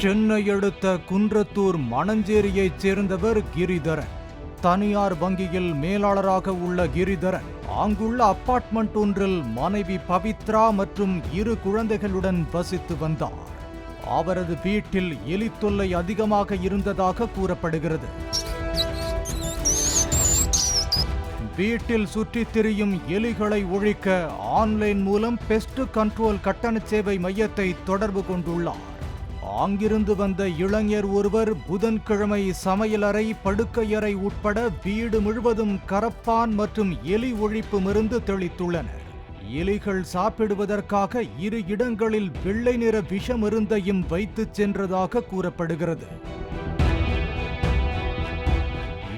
சென்னை அடுத்த குன்றத்தூர் மணஞ்சேரியைச் சேர்ந்தவர் கிரிதரன். தனியார் வங்கியில் மேலாளராக உள்ள கிரிதரன் அங்குள்ள அபார்ட்மெண்ட் ஒன்றில் மனைவி பவித்ரா மற்றும் 2 குழந்தைகளுடன் வசித்து வந்தார். அவரது வீட்டில் எலி தொல்லை அதிகமாக இருந்ததாக கூறப்படுகிறது. வீட்டில் சுற்றித் திரியும் எலிகளை ஒழிக்க ஆன்லைன் மூலம் பெஸ்ட் கண்ட்ரோல் கட்டண சேவை மையத்தை தொடர்பு கொண்டுள்ளார். அங்கிருந்து வந்த இளைஞர் ஒருவர் புதன்கிழமை சமையலறை, படுக்கையறை உட்பட வீடு முழுவதும் கரப்பான் மற்றும் எலி ஒழிப்பு மருந்து தெளித்துள்ளனர். எலிகள் சாப்பிடுவதற்காக 2 இடங்களில் வெள்ளை நிற விஷ மருந்தையும் வைத்துச் சென்றதாக கூறப்படுகிறது.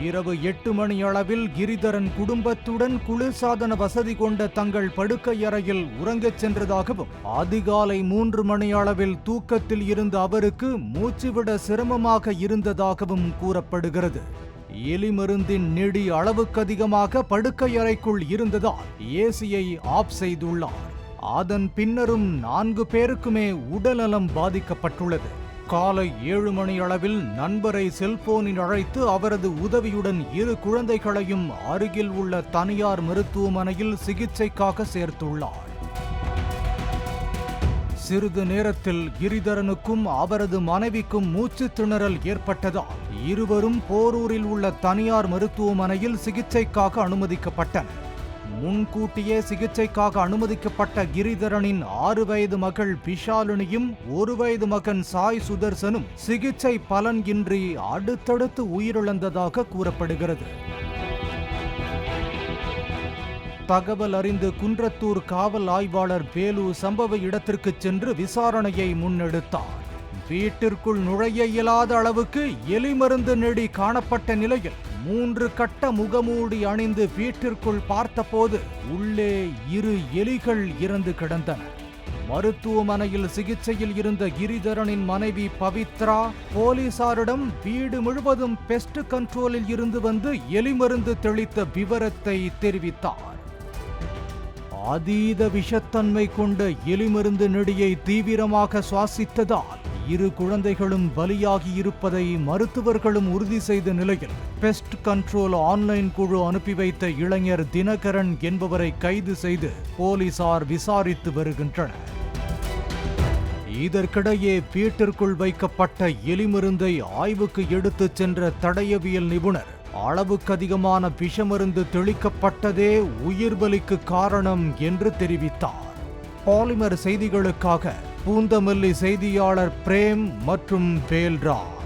இரவு 8 மணி அளவில் கிரிதரன் குடும்பத்துடன் குளிர்சாதன வசதி கொண்ட தங்கள் படுக்கையறையில் உறங்கச் சென்றதாகவும், அதிகாலை 3 மணி அளவில் தூக்கத்தில் இருந்த அவருக்கு மூச்சுவிட சிரமமாக இருந்ததாகவும் கூறப்படுகிறது. எலி மருந்தின் நெடி அளவுக்கு அதிகமாக படுக்கையறைக்குள் இருந்ததால் ஏசியை ஆஃப் செய்துள்ளார். அதன் பின்னரும் 4 பேருக்குமே உடல்நலம் பாதிக்கப்பட்டுள்ளது. காலை 7 மணி அளவில் நண்பரை செல்போனில் அழைத்து அவரது உதவியுடன் 2 குழந்தைகளையும் அருகில் உள்ள தனியார் மருத்துவமனையில் சிகிச்சைக்காக சேர்த்துள்ளார். சிறிது நேரத்தில் கிரிதரனுக்கும் அவரது மனைவிக்கும் மூச்சு திணறல் ஏற்பட்டதால் இருவரும் போரூரில் உள்ள தனியார் மருத்துவமனையில் சிகிச்சைக்காக அனுமதிக்கப்பட்டனர். முன்கூட்டியே சிகிச்சைக்காக அனுமதிக்கப்பட்ட கிரிதரனின் 6 வயது மகள் விஷாலினியும் 1 வயது மகன் சாய் சுதர்சனும் சிகிச்சை பலன் இன்றி அடுத்தடுத்து உயிரிழந்ததாக கூறப்படுகிறது. தகவல் அறிந்து குன்றத்தூர் காவல் ஆய்வாளர் வேலு சம்பவ இடத்திற்கு சென்று விசாரணையை முன்னெடுத்தார். வீட்டிற்குள் நுழைய இயலாத அளவுக்கு எலி மருந்து நெடி காணப்பட்ட நிலையில் 3 கட்ட முகமூடி அணிந்து வீட்டிற்குள் பார்த்தபோது உள்ளே 2 எலிகள் இறந்து கிடந்தன. மருத்துவமனையில் சிகிச்சையில் இருந்த கிரிதரனின் மனைவி பவித்ரா போலீசாரிடம் வீடு முழுவதும் பெஸ்ட் கண்ட்ரோலில் இருந்து வந்து எலி மருந்து தெளித்த விவரத்தை தெரிவித்தார். அதீத விஷத்தன்மை கொண்ட எலி மருந்து நெடியை தீவிரமாக சுவாசித்ததால் 2 குழந்தைகளும் பலியாகி இருப்பதை மருத்துவர்களும் உறுதி செய்த நிலையில் பெஸ்ட் கண்ட்ரோல் ஆன்லைன் குழு அனுப்பி வைத்த இளைஞர் தினகரன் என்பவரை கைது செய்து போலீசார் விசாரித்து வருகின்றனர். இதற்கிடையே வீட்டிற்குள் வைக்கப்பட்ட எலி மருந்தை ஆய்வுக்கு எடுத்துச் சென்ற தடயவியல் நிபுணர் அளவுக்கு அதிகமான விஷமருந்து தெளிக்கப்பட்டதே உயிர் பலிக்கு காரணம் என்று தெரிவித்தார். பாலிமர் செய்திகளுக்காக பூந்தமல்லி செய்தியாளர் பிரேம் மற்றும் வேல்ராஜ்.